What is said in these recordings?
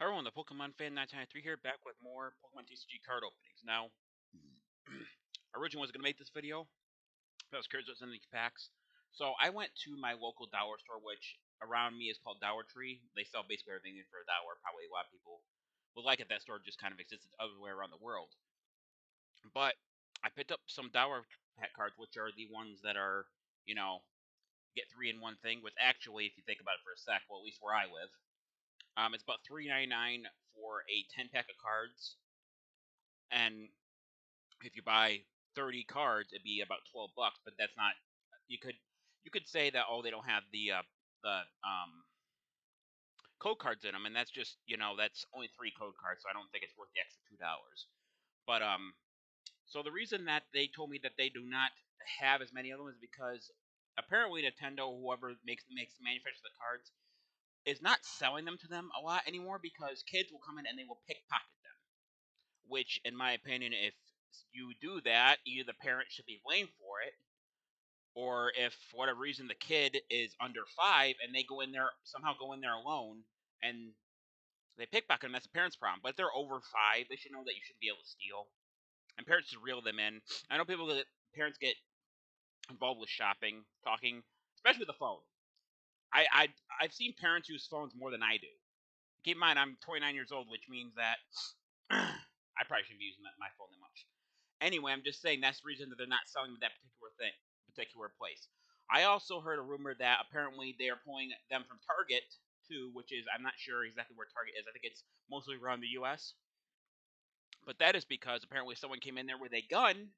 Hi everyone, the Pokemon Fan 1993 here, back with more Pokemon TCG card openings. Now, originally was going to make this video, but I was curious what's in these packs. So I went to my local dollar store, which around me is called Dollar Tree. They sell basically everything for a dollar. Probably a lot of people would like it. That store just kind of exists everywhere around the world. But I picked up some Dollar pack cards, which are the ones that are, you know, get three in one thing. Which actually, if you think about it for a sec, well, at least where I live, it's about $3.99 for a 10 pack of cards. And if you buy 30 cards, it'd be about $12. But that's not. You could you could say that they don't have the code cards in them, and that's just that's only three code cards, so I don't think it's worth the extra $2. But so the reason that they told me that they do not have as many of them is because apparently Nintendo, whoever makes manufactures the cards, is not selling them to them a lot anymore because kids will come in and they will pickpocket them. Which, in my opinion, if you do that, either the parent should be blamed for it, or if for whatever reason the kid is under 5 and they somehow go in there alone and they pickpocket them, that's the parent's problem. But if they're over 5, they should know that you shouldn't be able to steal. And parents should reel them in. I know parents get involved with shopping, talking, especially with the phone. I've seen parents use phones more than I do. Keep in mind, I'm 29 years old, which means that I probably shouldn't be using my phone that much. Anyway, I'm just saying that's the reason that they're not selling that particular place. I also heard a rumor that apparently they are pulling them from Target too, which is I'm not sure exactly where Target is. I think it's mostly around the U.S. But that is because apparently someone came in there with a gun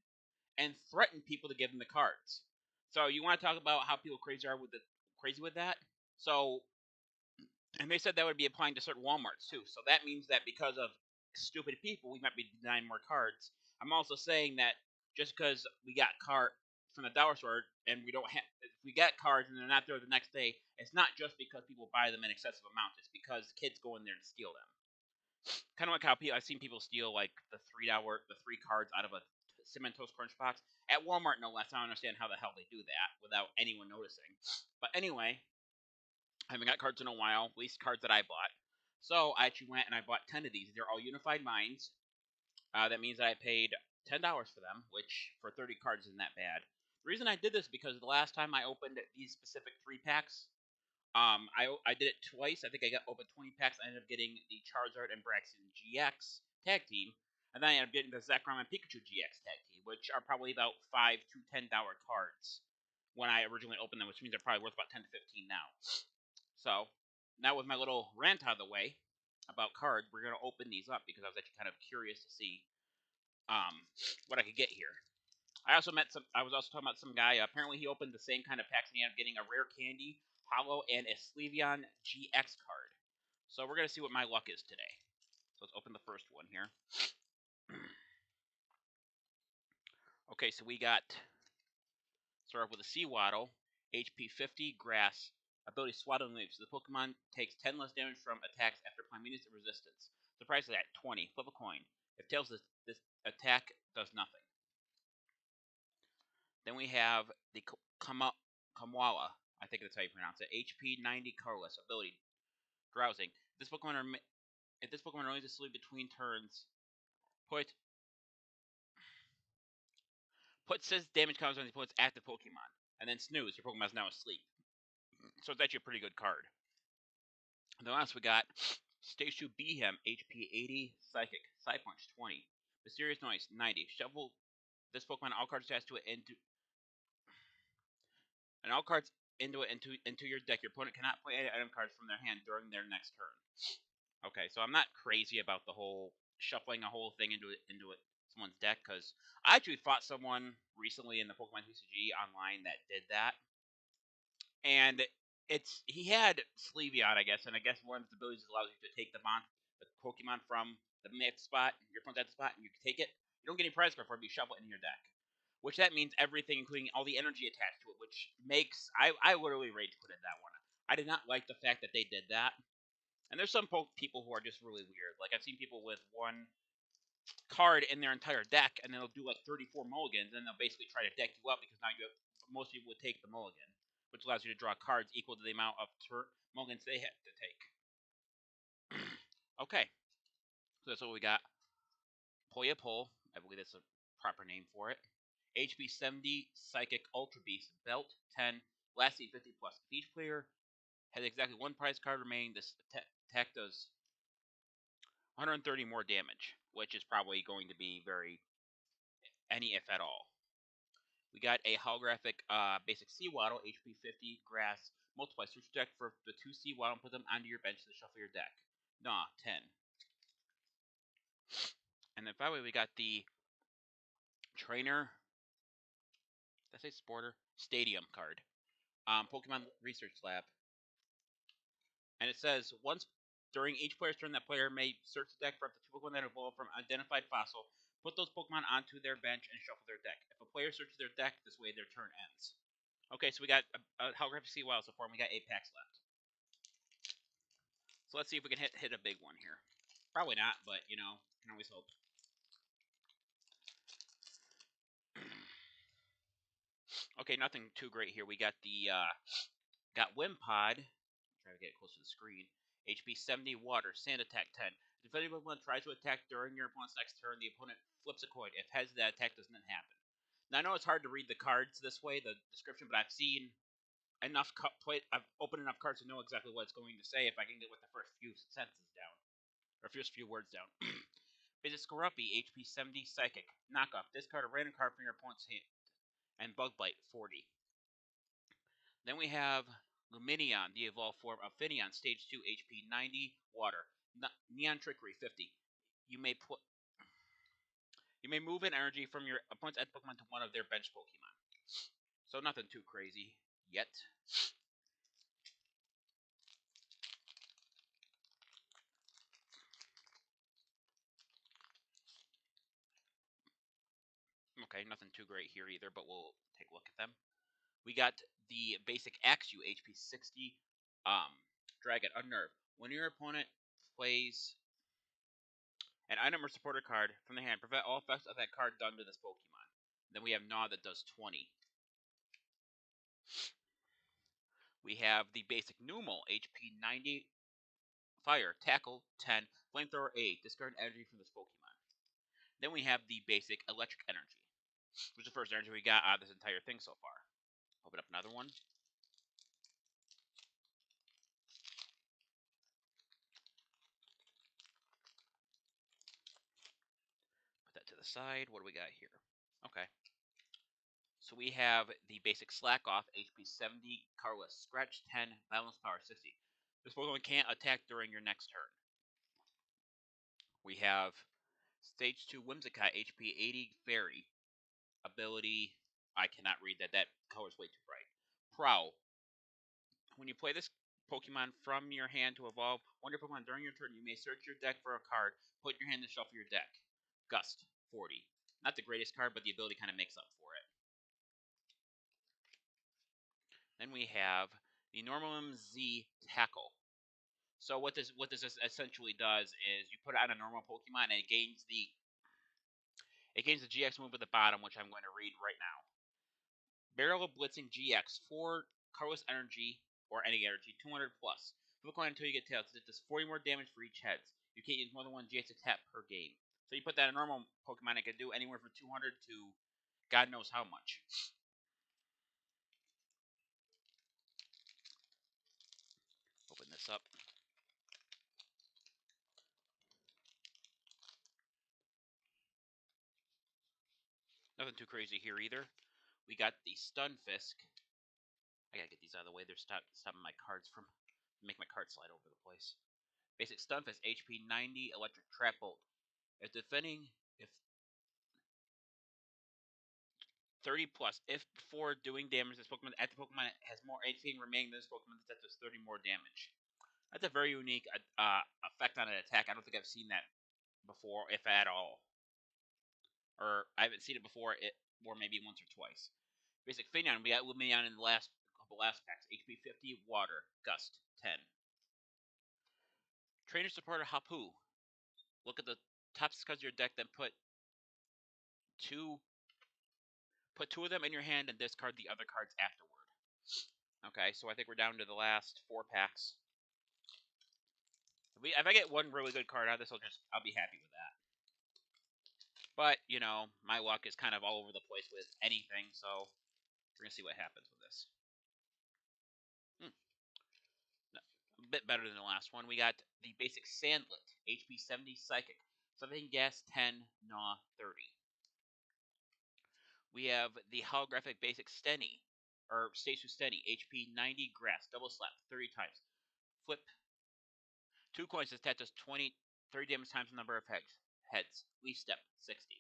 and threatened people to give them the cards. So you want to talk about how people crazy with that? So and they said that would be applying to certain WalMarts too. So that means that because of stupid people, we might be denying more cards. I'm also saying that just because we got card from the dollar store and we don't have, if we get cards and they're not there the next day, it's not just because people buy them in excessive amounts. It's because kids go in there and steal them. Kind of like how I've seen people steal like the three cards out of a cinnamon toast crunch box at Walmart. No less. I don't understand how the hell they do that without anyone noticing. But anyway, I haven't got cards in a while, at least cards that I bought. So I actually went and I bought 10 of these. They're all Unified Minds. That means that I paid $10 for them, which for 30 cards isn't that bad. The reason I did this is because the last time I opened these specific 3 packs, I did it twice. I think I got opened 20 packs. I ended up getting the Charizard and Braixen GX tag team, and then I ended up getting the Zekrom and Pikachu GX tag team, which are probably about $5 to $10 cards when I originally opened them, which means they're probably worth about 10 to 15 now. So now with my little rant out of the way about cards, we're gonna open these up because I was actually kind of curious to see what I could get here. I was also talking about some guy. Apparently, he opened the same kind of packs and he ended up getting a rare candy, hollow, and a Sleevion GX card. So we're gonna see what my luck is today. So let's open the first one here. Okay, so we got start off with a Seawaddle, HP 50, Grass, ability Swaddle Leaves. The Pokemon takes 10 less damage from attacks after applying minutes of resistance. The price of that 20. Flip a coin. If tails, this attack does nothing. Then we have the Kamwala. I think that's how you pronounce it. HP 90, Colorless. Ability Drowsing. If this Pokemon remains asleep between turns, put says damage comes when he puts active Pokemon, and then snooze. Your Pokemon is now asleep. So it's actually a pretty good card. And then last we got Stage 2 Behem, HP 80, Psychic, Psy Punch 20, Mysterious Noise 90. Shuffle this Pokemon all cards attached to it into your deck. Your opponent cannot play any item cards from their hand during their next turn. Okay, so I'm not crazy about the whole shuffling a whole thing into someone's deck because I actually fought someone recently in the Pokemon TCG online that did that, and he had Sleevion, I guess, and I guess one of his abilities allows you to take the Pokemon from the mid spot, your opponent's at the spot, and you can take it. You don't get any prize card for it, but you shuffle it in your deck. Which that means everything, including all the energy attached to it, which makes I literally rage quitted that one. I did not like the fact that they did that. And there's some people who are just really weird. Like I've seen people with one card in their entire deck, and then they'll do like 34 mulligans, and they'll basically try to deck you up because now most people would take the mulligan, which allows you to draw cards equal to the amount of mulligans they have to take. Okay, so that's what we got. Poyapol, I believe that's a proper name for it. HP 70 Psychic Ultra Beast Belt 10 Last 50 plus. If each player has exactly one prize card remaining, this attack does 130 more damage, which is probably going to be any if at all. We got a holographic basic Seawaddle, HP 50 Grass. Multiply. Search your deck for the 2 Seawaddle and put them onto your bench to shuffle your deck. 10. And then finally we got the Trainer, did I say Sporter? Stadium card. Pokemon Research Lab. And it says, once during each player's turn, that player may search the deck for up to 2 Pokemon that evolve from identified fossil, put those Pokemon onto their bench, and shuffle their deck. If a player searches their deck, this way their turn ends. Okay, so we got a holographic Seawaddle so far, and we got 8 packs left. So let's see if we can hit a big one here. Probably not, but, you know, can always hope. Okay, nothing too great here. We got the, got Wimpod. Try to get it close to the screen. HP 70 Water, Sand Attack 10. If any opponent tries to attack during your opponent's next turn, the opponent flips a coin. If heads, that attack doesn't happen. Now, I know it's hard to read the cards this way, the description, but I've seen enough I've opened enough cards to know exactly what it's going to say if I can get with the first few sentences down. Or first few words down. Basic Skorupi, HP 70 Psychic. Knockoff. Discard a random card from your opponent's hand. And Bug Bite, 40. Then we have Lumineon, the evolved form of Finneon, Stage 2, HP 90, Water. Neon Trickery, 50. You may move an energy from your opponent's end Pokemon to one of their bench Pokemon. So nothing too crazy yet. Okay, nothing too great here either, but we'll take a look at them. We got the basic Axew, HP 60, Dragon, Unnerve. When your opponent plays an item or supporter card from the hand, prevent all effects of that card done to this Pokemon. Then we have Gnaw that does 20. We have the basic Numel, HP 90, Fire, Tackle 10, Flamethrower 8. Discard energy from this Pokemon. Then we have the basic Electric Energy, which is the first energy we got out of this entire thing so far. Open up another one. Put that to the side. What do we got here? Okay. So we have the basic Slack Off, HP 70, Carless, Scratch 10, Balance Power 60. This Pokemon can't attack during your next turn. We have Stage 2 Whimsicott, HP 80, Fairy. Ability, I cannot read that. That color's way too bright. Prowl. When you play this Pokemon from your hand to evolve one of your Pokemon during your turn, you may search your deck for a card, put your hand and shuffle your deck. Gust, 40. Not the greatest card, but the ability kind of makes up for it. Then we have the Normalium Z Tackle. So what this essentially does is you put it on a normal Pokemon and it gains the GX move at the bottom, which I'm going to read right now. Barrel of Blitzing GX, 4 Carless Energy, or any energy, 200 plus. Flip a coin until you get tails. It does 40 more damage for each head. You can't use more than one GX attack per game. So you put that in a normal Pokemon, it can do anywhere from 200 to God knows how much. Open this up. Nothing too crazy here either. We got the Stunfisk. I gotta get these out of the way. They're stopping my cards from make my card slide over the place. Basic Stunfisk, HP 90, Electric Trap Bolt. If 30 plus. If before doing damage, this Pokemon has more HP remaining than this Pokemon that does 30 more damage. That's a very unique effect on an attack. I don't think I've seen that before, if at all. Or I haven't seen it before, or maybe once or twice. Basic Finneon, we got Lumineon in the last packs. HP 50, Water, Gust 10. Trainer Supporter Hapu. Look at the top cards of your deck, then put two of them in your hand and discard the other cards afterward. Okay, so I think we're down to the last 4 packs. If I get one really good card out of this, I'll be happy with that. But you know, my luck is kind of all over the place with anything, so we're gonna see what happens with this. A bit better than the last one. We got the basic Sandlet, HP 70 Psychic, something gas 10, Gnaw 30. We have the holographic basic Steny, or Statue Steny, HP 90 Grass, double slap 30 times. Flip 2 coins to attack does 30 damage times the number of heads. Leaf step 60.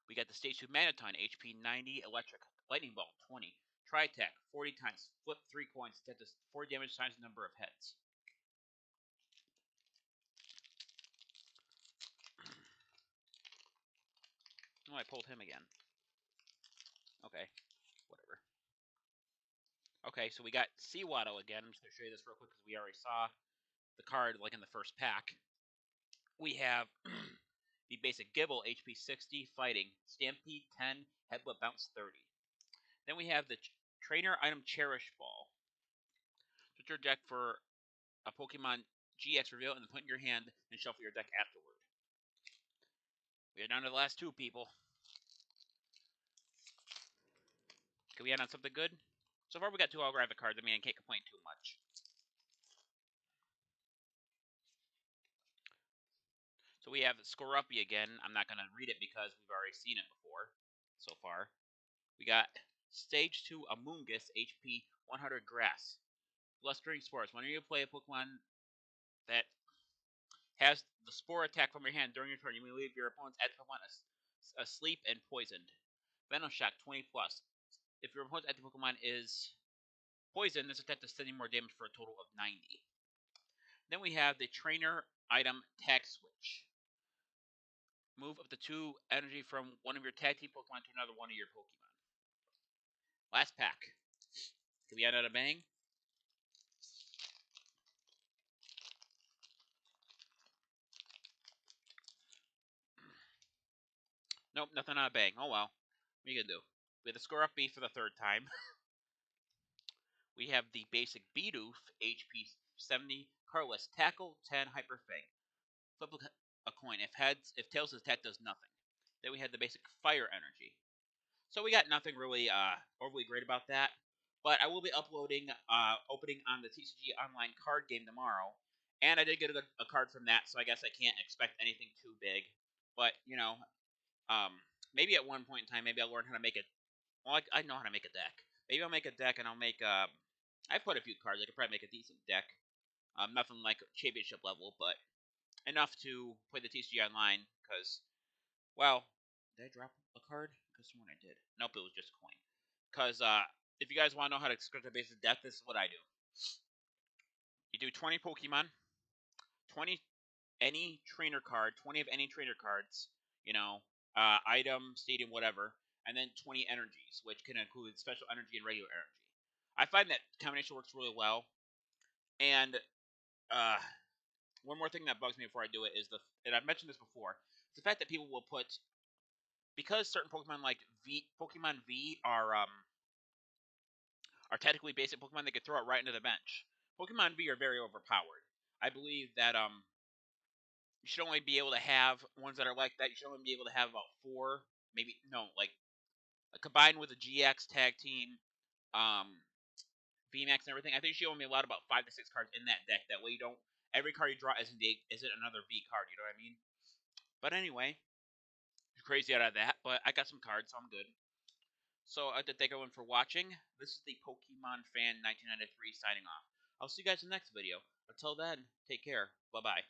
We got the Stage 2 Magneton, HP 90 Electric, Lightning Ball 20. Tri attack 40 times. Flip 3 coins to attack does 40 damage times the number of heads. Oh, I pulled him again. Okay, whatever. Okay, so we got Sewaddle again. I'm just going to show you this real quick because we already saw the card like in the first pack. We have the basic Gibble, HP 60, Fighting, Stampede 10, Headbutt Bounce 30. Then we have the Trainer Item Cherish Ball. Switch your deck for a Pokemon GX reveal and then put in your hand and shuffle your deck afterward. We are down to the last two, people. Can we end on something good? So far we got two holographic cards. I mean, I can't complain too much. So we have Skorupi again. I'm not going to read it because we've already seen it before so far. We got Stage 2 Amoonguss, HP 100 Grass. Blustering Spores. Whenever you play a Pokemon that has the Spore attack from your hand during your turn, you may leave your opponent's active Pokemon asleep and poisoned. Venom Shock 20+. If your opponent's active Pokemon is poisoned, this attack does 70 more damage for a total of 90. Then we have the Trainer Item Tag Switch. Move up to 2 energy from one of your tag team Pokemon to another one of your Pokemon. Last pack. Can we end at a bang? Nope, nothing on a bang. Oh well. What are you gonna do? We have the Skorupi for the third time. We have the basic Bidoof, HP 70, Carless, Tackle, 10, Hyper Fang. Flip a coin. If tails attack does nothing. Then we had the basic Fire Energy. So we got nothing really overly great about that. But I will be uploading opening on the TCG Online card game tomorrow. And I did get a card from that, so I guess I can't expect anything too big. But, you know, maybe at one point in time, maybe I'll learn how to make it. Well, I know how to make a deck. Maybe I'll make a deck and I'll make. I put a few cards. I could probably make a decent deck. Nothing like championship level, but enough to play the TCG Online. Because, well, did I drop a card? Because someone I did. Nope, it was just a coin. Because if you guys want to know how to script a basic deck, this is what I do. You do 20 Pokemon, 20 any trainer card, 20 of any trainer cards. You know, item, stadium, whatever, and then 20 energies, which can include special energy and regular energy. I find that combination works really well. And one more thing that bugs me before I do it is and I've mentioned this before, it's the fact that people will put, because certain Pokemon like Pokemon V are technically basic Pokemon, they could throw it right into the bench. Pokemon V are very overpowered. I believe that you should only be able to have ones that are like that. You should only be able to have about 4, maybe no, like combined with a GX tag team, VMAX and everything. I think you should only be allowed about 5 to 6 cards in that deck. That way, you don't every card you draw isn't another V card. You know what I mean? But anyway, crazy out of that. But I got some cards, so I'm good. So I'd like to thank everyone for watching. This is the Pokemon Fan 1993 signing off. I'll see you guys in the next video. Until then, take care. Bye bye.